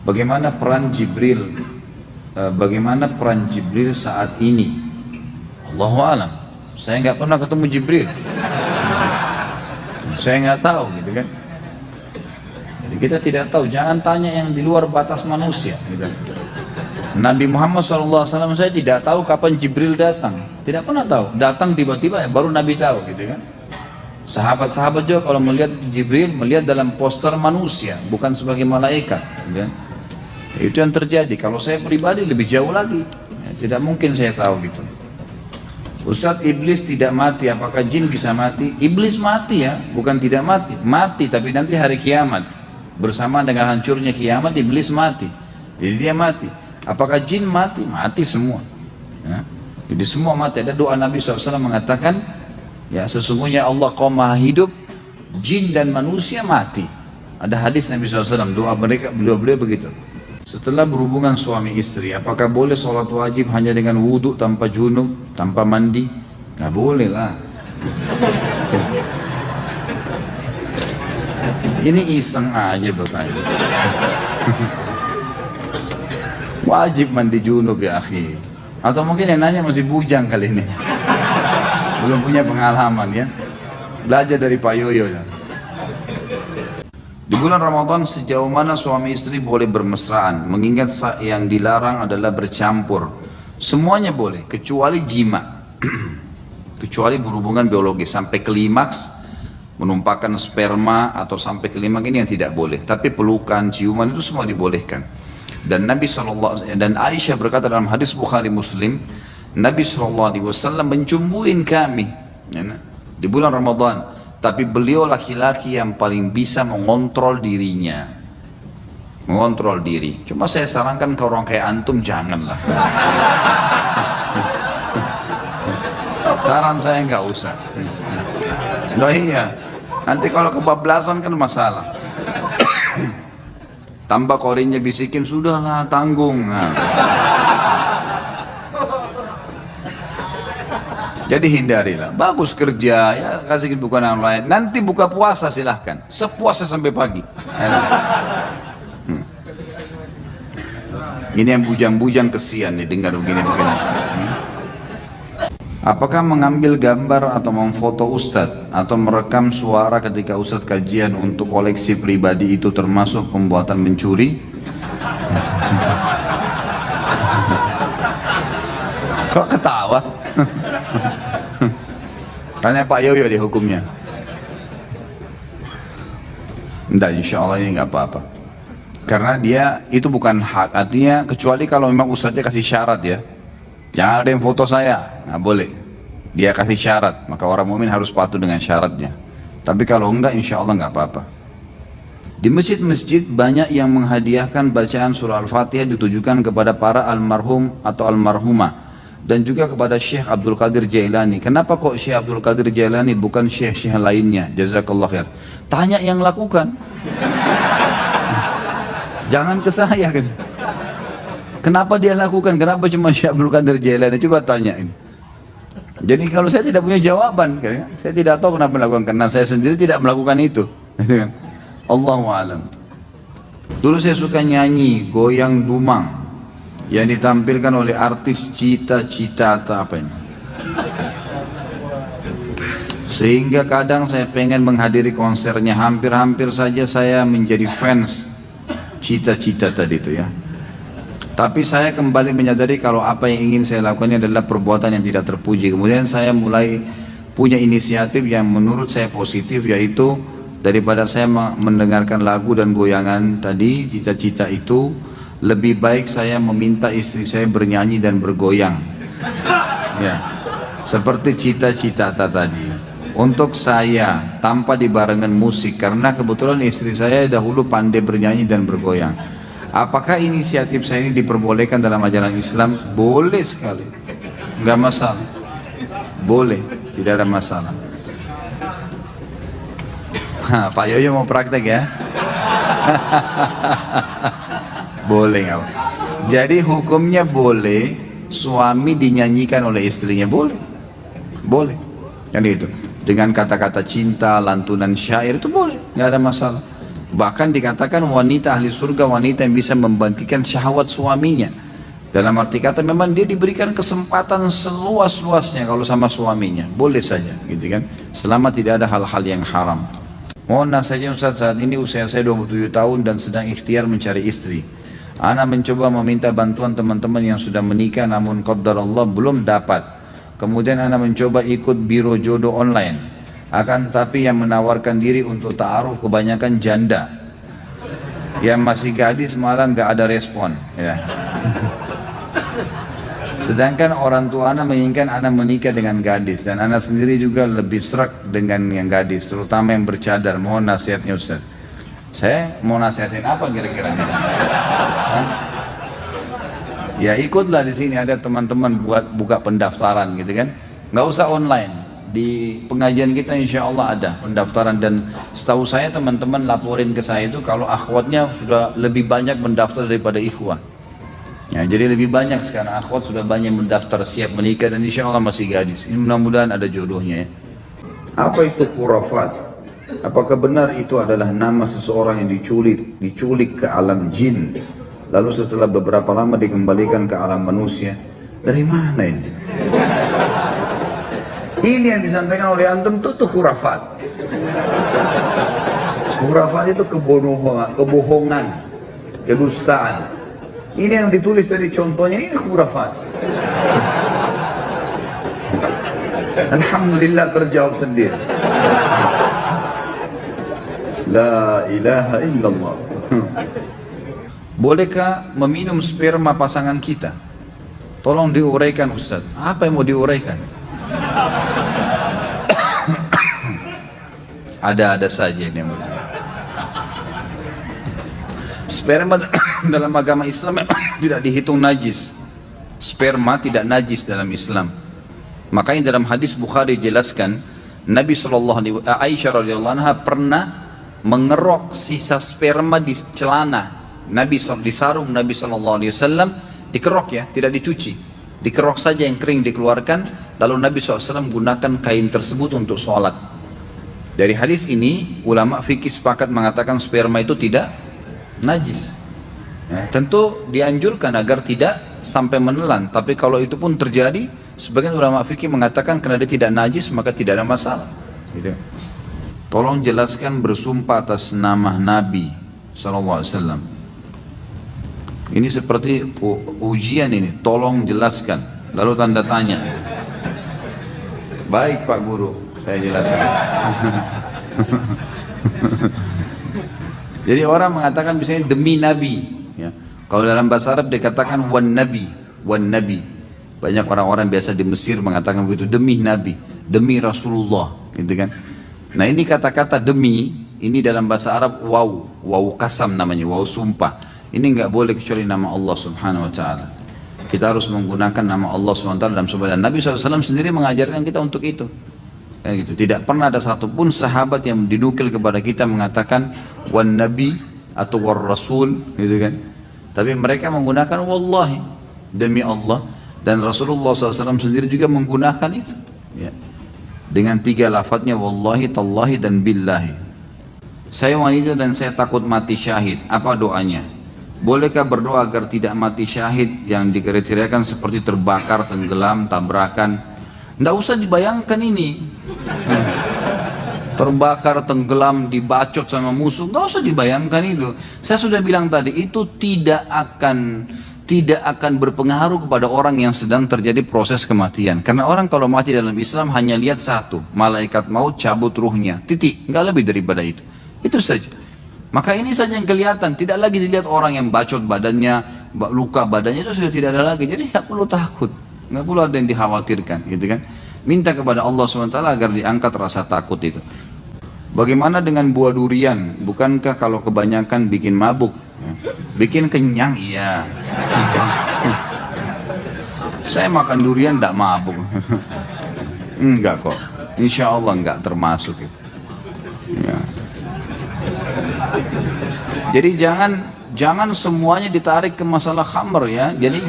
Bagaimana peran Jibril? Bagaimana peran Jibril saat ini? Allahu alam. Saya nggak pernah ketemu Jibril. Saya nggak tahu, gitu kan? Jadi kita tidak tahu. Jangan tanya yang di luar batas manusia. Gitu. Nabi Muhammad SAW saya tidak tahu kapan Jibril datang. Tidak pernah tahu. Datang tiba-tiba, baru Nabi tahu, gitu kan? Sahabat-sahabat juga kalau melihat Jibril, melihat dalam poster manusia, bukan sebagai malaikat, gitu kan? Itu yang terjadi. Kalau saya pribadi lebih jauh lagi, ya, tidak mungkin saya tahu gitu. Ustadz, iblis tidak mati, apakah jin bisa mati? Iblis mati ya, bukan tidak mati. Mati tapi nanti hari kiamat, bersama dengan hancurnya kiamat, iblis mati. Jadi dia mati. Apakah jin mati? Mati semua ya. Jadi semua mati. Ada doa Nabi SAW mengatakan, ya sesungguhnya Allah Qaum Maha hidup, jin dan manusia mati. Ada hadis Nabi SAW, doa mereka, beliau begitu. Setelah berhubungan suami istri, apakah boleh sholat wajib hanya dengan wudhu tanpa junub, tanpa mandi? Nggak boleh lah. Ini iseng aja bertanya. Wajib mandi junub ya akhi. Atau mungkin yang nanya masih bujang kali ini. Belum punya pengalaman ya. Belajar dari Pak Yoyo ya. Di bulan Ramadan sejauh mana suami istri boleh bermesraan? Mengingat yang dilarang adalah bercampur. Semuanya boleh kecuali jima. Kecuali berhubungan biologis sampai klimaks, menumpahkan sperma atau sampai klimaks, ini yang tidak boleh. Tapi pelukan, ciuman itu semua dibolehkan. Dan Nabi SAW dan Aisyah berkata dalam hadis Bukhari Muslim, Nabi SAW mencumbuin kami ya, di bulan Ramadan. Tapi beliau laki-laki yang paling bisa mengontrol dirinya, mengontrol diri. Cuma saya sarankan ke orang kayak antum janganlah. Saran saya nggak usah. Loh iya, nanti kalau kebablasan kan masalah. Tambah korinnya bisikin, sudahlah tanggung. Nah. Jadi hindarilah. Bagus kerja, ya kasih bukan yang lain. Nanti buka puasa silahkan, sepuasnya sampai pagi. Ini yang bujang-bujang kesian nih dengar begini-begini. Apakah mengambil gambar atau memfoto ustadz atau merekam suara ketika ustadz kajian untuk koleksi pribadi itu termasuk pembuatan mencuri? Kok ketawa? Tanya Pak Yoyo di hukumnya. Enggak, insya Allah ini nggak apa-apa. Karena dia itu bukan hak, artinya kecuali kalau memang ustadznya kasih syarat ya. Jangan ada yang foto saya, nggak boleh. Dia kasih syarat, maka orang mukmin harus patuh dengan syaratnya. Tapi kalau enggak, insya Allah nggak apa-apa. Di masjid-masjid banyak yang menghadiahkan bacaan surah Al-Fatihah ditujukan kepada para almarhum atau almarhumah dan juga kepada Syekh Abdul Qadir Jailani. Kenapa kok Syekh Abdul Qadir Jailani bukan syekh-syekh lainnya? Jazakallah khair. Tanya yang lakukan. Jangan ke saya kan. Kenapa dia lakukan? Kenapa cuma Syekh Abdul Qadir Jailani? Coba tanya ini. Jadi kalau saya tidak punya jawaban, kan? Saya tidak tahu kenapa melakukan, karena saya sendiri tidak melakukan itu. Allahu a'lam. Dulu saya suka nyanyi goyang dumang yang ditampilkan oleh artis Cita-Cita atau apa ini. Sehingga kadang saya pengen menghadiri konsernya, hampir-hampir saja saya menjadi fans Cita-Cita tadi itu ya. Tapi saya kembali menyadari kalau apa yang ingin saya lakukan adalah perbuatan yang tidak terpuji. Kemudian saya mulai punya inisiatif yang menurut saya positif, yaitu daripada saya mendengarkan lagu dan goyangan tadi Cita-Cita itu, lebih baik saya meminta istri saya bernyanyi dan bergoyang ya, seperti Cita-Cita tadi, untuk saya tanpa dibarengan musik, karena kebetulan istri saya dahulu pandai bernyanyi dan bergoyang. Apakah inisiatif saya ini diperbolehkan dalam ajaran Islam? Boleh sekali, nggak masalah, boleh, tidak ada masalah. Pak Yoyo mau praktek ya? Boleh nggak? Jadi hukumnya boleh suami dinyanyikan oleh istrinya, boleh, boleh, kan itu. Dengan kata-kata cinta, lantunan syair itu boleh, nggak ada masalah. Bahkan dikatakan wanita ahli surga, wanita yang bisa membangkitkan syahwat suaminya. Dalam arti kata memang dia diberikan kesempatan seluas-luasnya kalau sama suaminya. Boleh saja gitu kan. Selama tidak ada hal-hal yang haram. Mohon nasihatnya Ustaz, saat ini usia saya 27 tahun dan sedang ikhtiar mencari istri. Ana mencoba meminta bantuan teman-teman yang sudah menikah namun qaddar Allah belum dapat. Kemudian ana mencoba ikut biro jodoh online. Akan tapi yang menawarkan diri untuk ta'aruf kebanyakan janda. Yang masih gadis malah nggak ada respon. Ya. Sedangkan orang tua anak menginginkan anak menikah dengan gadis dan anak sendiri juga lebih serak dengan yang gadis, terutama yang bercadar. Mohon nasihatnya Ustaz. Saya mau nasihatin apa kira-kira? Ya ikutlah, di sini ada teman-teman buat buka pendaftaran gitu kan. Nggak usah online. Di pengajian kita insya Allah ada pendaftaran, dan setahu saya teman-teman laporin ke saya itu kalau akhwatnya sudah lebih banyak mendaftar daripada ikhwah. Ya, jadi lebih banyak sekarang akhwat sudah banyak mendaftar siap menikah dan insya Allah masih gadis. Ini mudah-mudahan ada jodohnya ya. Apa itu khurafat? Apakah benar itu adalah nama seseorang yang diculik ke alam jin, lalu setelah beberapa lama dikembalikan ke alam manusia? Dari mana ini? Ini yang disampaikan oleh antum itu khurafat. Khurafat itu kebohongan, kedustaan. Ini yang ditulis dari contohnya, ini khurafat. Alhamdulillah terjawab sendiri. La ilaha illallah. Bolehkah meminum sperma pasangan kita? Tolong diuraikan Ustaz. Apa yang mau diuraikan? Ada-ada saja ini yang mulia. Sperma dalam agama Islam tidak dihitung najis. Sperma tidak najis dalam Islam. Makanya dalam hadis Bukhari jelaskan Nabi Aisyah radhiyallahu anha pernah mengerok sisa sperma di celana Nabi, di sarung Nabi SAW, dikerok ya, tidak dicuci, dikerok saja yang kering dikeluarkan, lalu Nabi SAW gunakan kain tersebut untuk sholat. Dari hadis ini ulama fikih sepakat mengatakan sperma itu tidak najis ya, tentu dianjurkan agar tidak sampai menelan, tapi kalau itu pun terjadi, sebagian ulama fikih mengatakan karena dia tidak najis maka tidak ada masalah gitu. Tolong jelaskan bersumpah atas nama Nabi SAW. Ini seperti ujian ini, tolong jelaskan. Lalu tanda tanya. Baik Pak Guru, saya jelaskan. Jadi orang mengatakan misalnya demi Nabi ya. Kalau dalam bahasa Arab dikatakan wan Nabi, wan Nabi. Banyak orang-orang biasa di Mesir mengatakan begitu, demi Nabi, demi Rasulullah gitu kan. Nah ini kata-kata demi, ini dalam bahasa Arab waw kasam namanya, waw sumpah. Ini nggak boleh kecuali nama Allah Subhanahu Wa Taala. Kita harus menggunakan nama Allah Subhanahu Wa Taala dalam sebuah, dan Nabi SAW sendiri mengajarkan kita untuk itu. Kayak gitu. Tidak pernah ada satupun sahabat yang dinukil kepada kita mengatakan wan Nabi atau war Rasul, gitu kan. Tapi mereka menggunakan wallahi, demi Allah, dan Rasulullah SAW sendiri juga menggunakan itu. Ya. Dengan 3 lafadznya wallahi, tallahi, dan billahi. Saya wanita dan saya takut mati syahid. Apa doanya? Bolehkah berdoa agar tidak mati syahid yang dikriteriakan seperti terbakar, tenggelam, tabrakan? Nggak usah dibayangkan ini. Terbakar, tenggelam, dibacot sama musuh, nggak usah dibayangkan itu. Saya sudah bilang tadi, itu tidak akan berpengaruh kepada orang yang sedang terjadi proses kematian. Karena orang kalau mati dalam Islam hanya lihat satu, malaikat maut cabut ruhnya, titik, nggak lebih daripada itu. Itu saja. Maka ini saja yang kelihatan, tidak lagi dilihat orang yang bacot badannya, luka badannya, itu sudah tidak ada lagi. Jadi nggak perlu takut, nggak perlu ada yang dikhawatirkan, gitu kan? Minta kepada Allah SWT agar diangkat rasa takut itu. Bagaimana dengan buah durian? Bukankah kalau kebanyakan bikin mabuk? Bikin kenyang, iya. Saya makan durian tidak mabuk. Enggak kok, insya Allah enggak termasuk itu. Ya. Jadi jangan semuanya ditarik ke masalah khamr ya. Jadi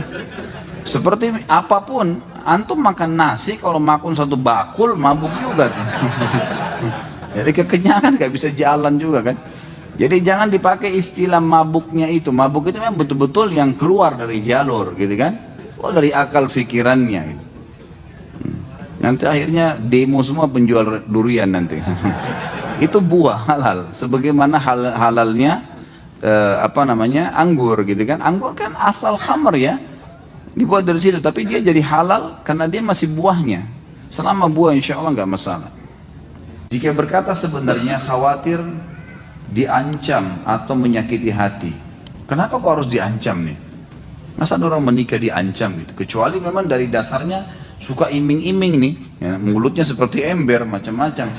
seperti apapun, antum makan nasi kalau makan satu bakul mabuk juga. Jadi kekenyangan gak bisa jalan juga kan. Jadi jangan dipakai istilah mabuknya itu. Mabuk itu memang betul-betul yang keluar dari jalur gitu kan. Oh, dari akal fikirannya gitu. Nanti akhirnya demo semua penjual durian nanti. Itu buah halal. Sebagaimana halalnya anggur gitu kan. Anggur kan asal khamr ya. Dibuat dari situ. Tapi dia jadi halal karena dia masih buahnya. Selama buah insya Allah nggak masalah. Jika berkata sebenarnya khawatir diancam atau menyakiti hati. Kenapa kok harus diancam nih? Masa ada orang menikah diancam gitu? Kecuali memang dari dasarnya suka iming-iming nih, ya, mulutnya seperti ember macam-macam.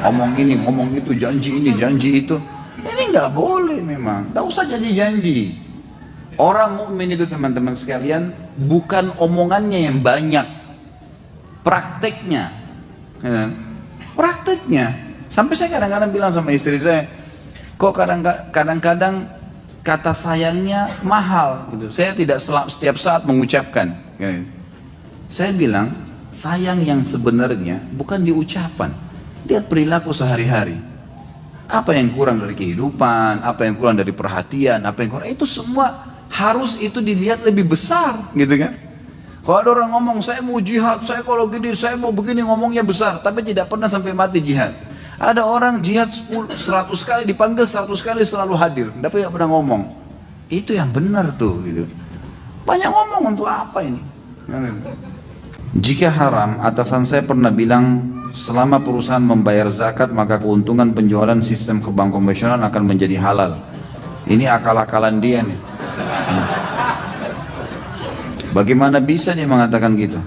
Ngomong ini, ngomong itu, janji ini, janji itu. Ini nggak boleh memang. Nggak usah janji-janji. Orang mukmin itu teman-teman sekalian bukan omongannya yang banyak, prakteknya. Ya, prakteknya. Sampai saya kadang-kadang bilang sama istri saya, kok kadang-kadang kata sayangnya mahal gitu. Saya tidak setiap saat mengucapkan gitu. Saya bilang sayang yang sebenarnya bukan di ucapan, lihat perilaku sehari-hari. Apa yang kurang dari kehidupan, apa yang kurang dari perhatian, apa yang kurang, itu semua harus itu dilihat lebih besar gitu kan. Kalau ada orang ngomong saya mau jihad, saya kalau gini, saya mau begini, ngomongnya besar tapi tidak pernah sampai mati jihad. Ada orang jihad 100 kali, dipanggil 100 kali selalu hadir, tapi tidak pernah ngomong. Itu yang benar tuh gitu. Banyak ngomong untuk apa ini? Jika haram, atasan saya pernah bilang selama perusahaan membayar zakat maka keuntungan penjualan sistem ke bank konvensional akan menjadi halal. Ini akal-akalan dia nih. Bagaimana bisa dia mengatakan gitu?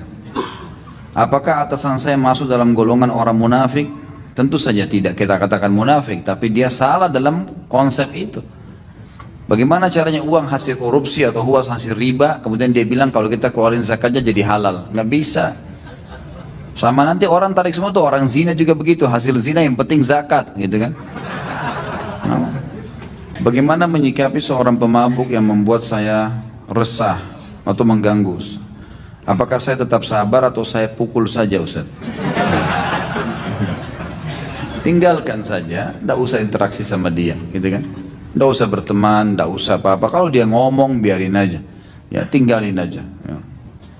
Apakah atasan saya masuk dalam golongan orang munafik? Tentu saja tidak kita katakan munafik, tapi dia salah dalam konsep itu. Bagaimana caranya uang hasil korupsi atau uang hasil riba, kemudian dia bilang kalau kita keluarin zakatnya jadi halal? Nggak bisa. Sama nanti orang tarik semua tuh, orang zina juga begitu, hasil zina yang penting zakat, gitu kan? Nah. Bagaimana menyikapi seorang pemabuk yang membuat saya resah atau mengganggu? Apakah saya tetap sabar atau saya pukul saja, Ustaz? Tinggalkan saja, tidak usah interaksi sama dia, gitu kan? Tidak usah berteman, tidak usah apa-apa. Kalau dia ngomong, biarin aja, ya tinggalin aja. Ya.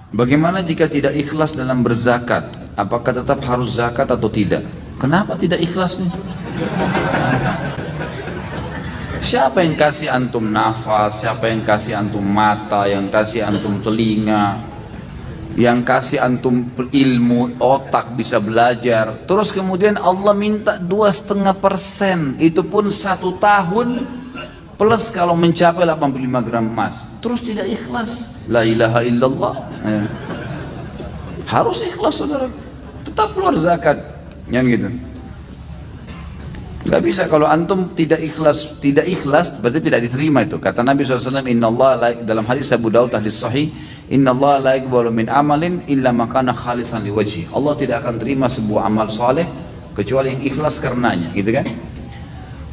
Bagaimana jika tidak ikhlas dalam berzakat? Apakah tetap harus zakat atau tidak? Kenapa tidak ikhlas nih? Siapa yang kasih antum nafas? Siapa yang kasih antum mata? Yang kasih antum telinga? Yang kasih antum ilmu, otak bisa belajar, terus kemudian Allah minta 2,5%, itu pun 1 tahun plus kalau mencapai 85 gram emas, terus tidak ikhlas. La ilaha illallah. Harus ikhlas saudara, tetap keluar zakat, yang gitu. Gak bisa kalau antum tidak ikhlas berarti tidak diterima itu. Kata Nabi SAW, Inna Allah, dalam hadis Abu Dawud hadis sahih, Inna Allah la yaqbalu min amalin illa ma kana khalisan liwajhi. Allah tidak akan terima sebuah amal soleh kecuali yang ikhlas karenanya, gitu kan?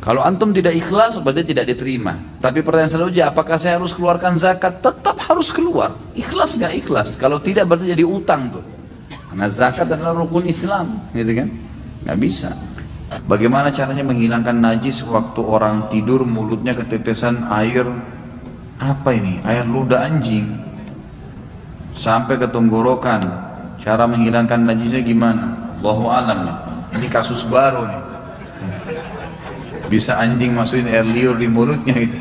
Kalau antum tidak ikhlas berarti tidak diterima. Tapi pertanyaan selanjutnya, apakah saya harus keluarkan zakat? Tetap harus keluar. Ikhlas gak ikhlas? Kalau tidak berarti jadi utang tuh. Karena zakat adalah rukun Islam, gitu kan? Gak bisa. Bagaimana caranya menghilangkan najis waktu orang tidur mulutnya ketetesan air, apa ini? Air ludah anjing sampai ke tenggorokan. Cara menghilangkan najisnya gimana? Allahu a'lam nih. Ini kasus baru nih. Bisa anjing masukin air liur di mulutnya gitu.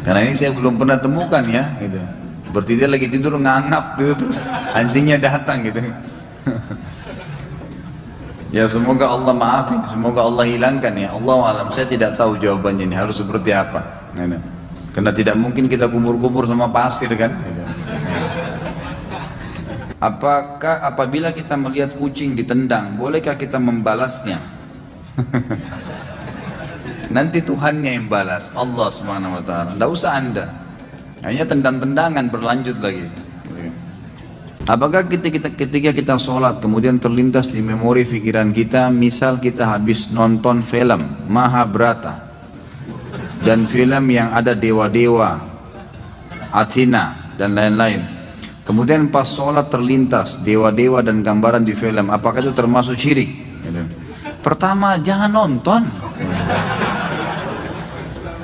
Karena ini saya belum pernah temukan ya gitu. Seperti dia lagi tidur ngangap gitu, terus anjingnya datang gitu. Ya semoga Allah maafin, semoga Allah hilangkan ya. Allah alam, saya tidak tahu jawabannya ini harus seperti apa. Karena tidak mungkin kita kumur-kumur sama pasir kan. Apakah apabila kita melihat kucing ditendang, bolehkah kita membalasnya? Nanti Tuhannya yang balas, Allah Subhanahu wa taala. Tidak usah Anda. Hanya tendang-tendangan berlanjut lagi. Apakah ketika kita sholat kemudian terlintas di memori pikiran kita, misal kita habis nonton film Mahabharata dan film yang ada dewa-dewa, Athena dan lain-lain, kemudian pas sholat terlintas dewa-dewa dan gambaran di film, apakah itu termasuk syirik? Pertama, jangan nonton.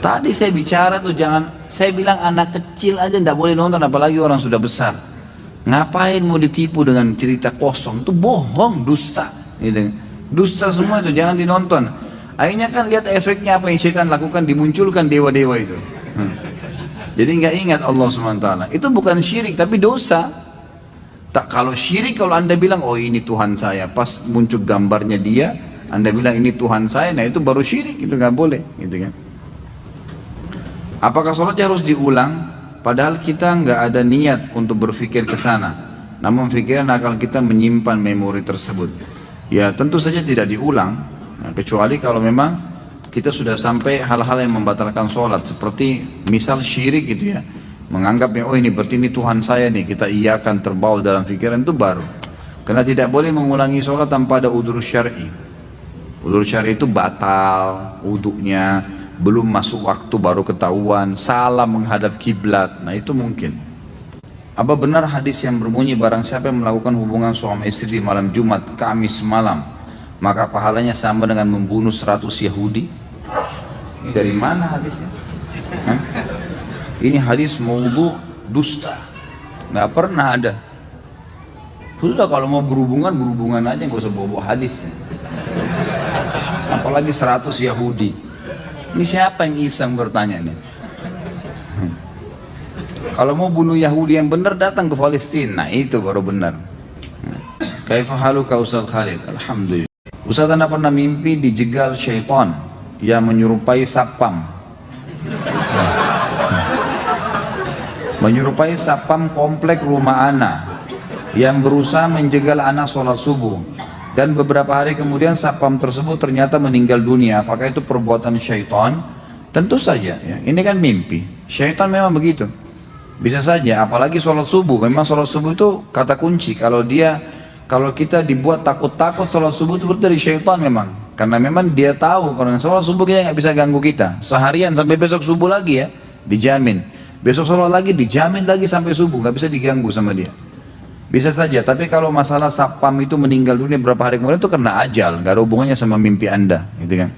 Tadi saya bicara tuh jangan, saya bilang anak kecil aja tidak boleh nonton, apalagi orang sudah besar. Ngapain mau ditipu dengan cerita kosong? Itu bohong, dusta. Gitu. Dusta semua itu, jangan dinonton. Akhirnya kan lihat efeknya apa yang syaitan lakukan, dimunculkan dewa-dewa itu. Jadi nggak ingat Allah SWT. Itu bukan syirik, tapi dosa. Tak, kalau syirik, kalau anda bilang, oh ini Tuhan saya, pas muncul gambarnya dia, anda bilang ini Tuhan saya, nah itu baru syirik, itu nggak boleh, gitu kan. Apakah sholatnya harus diulang? Padahal kita nggak ada niat untuk berpikir ke sana. Namun pikiran akal kita menyimpan memori tersebut. Ya tentu saja tidak diulang. Nah, kecuali kalau memang kita sudah sampai hal-hal yang membatalkan sholat. Seperti misal syirik gitu ya. Menganggapnya, oh ini berarti ini Tuhan saya nih. Kita iakan terbawa dalam pikiran, itu baru. Karena tidak boleh mengulangi sholat tanpa ada udzur syar'i. Udzur syar'i itu batal wudhunya, belum masuk waktu baru ketahuan, salah menghadap kiblat, nah itu mungkin. Apa benar hadis yang berbunyi barang siapa yang melakukan hubungan suami istri di malam Jumat, Kamis malam, maka pahalanya sama dengan membunuh 100 Yahudi? Ini dari mana hadisnya? Hah? Ini hadis maudhu, dusta, nggak pernah ada. Sudah kalau mau berhubungan, berhubungan aja, nggak usah bawa hadisnya. Apalagi 100 Yahudi. Ini siapa yang iseng bertanya nih? Kalau mau bunuh Yahudi yang benar, datang ke Palestina. Nah itu baru benar. Kaifa haluka Ustaz Khalid? Alhamdulillah. Ustaz, anda pernah mimpi dijegal syaitan yang menyerupai satpam. Menyerupai satpam komplek rumah ana yang berusaha menjegal anak sholat subuh. Dan beberapa hari kemudian satpam tersebut ternyata meninggal dunia. Apakah itu perbuatan syaitan? Tentu saja ya. Ini kan mimpi. Syaitan memang begitu. Bisa saja, apalagi sholat subuh. Memang sholat subuh itu kata kunci. Kalau kita dibuat takut-takut sholat subuh itu berarti dari syaitan memang. Karena memang dia tahu kalau sholat subuh kita nggak bisa ganggu kita. Seharian sampai besok subuh lagi ya, dijamin. Besok sholat lagi dijamin lagi sampai subuh, nggak bisa diganggu sama dia. Bisa saja, tapi kalau masalah satpam itu meninggal dunia berapa hari kemudian itu karena ajal, nggak ada hubungannya sama mimpi anda, gitu kan?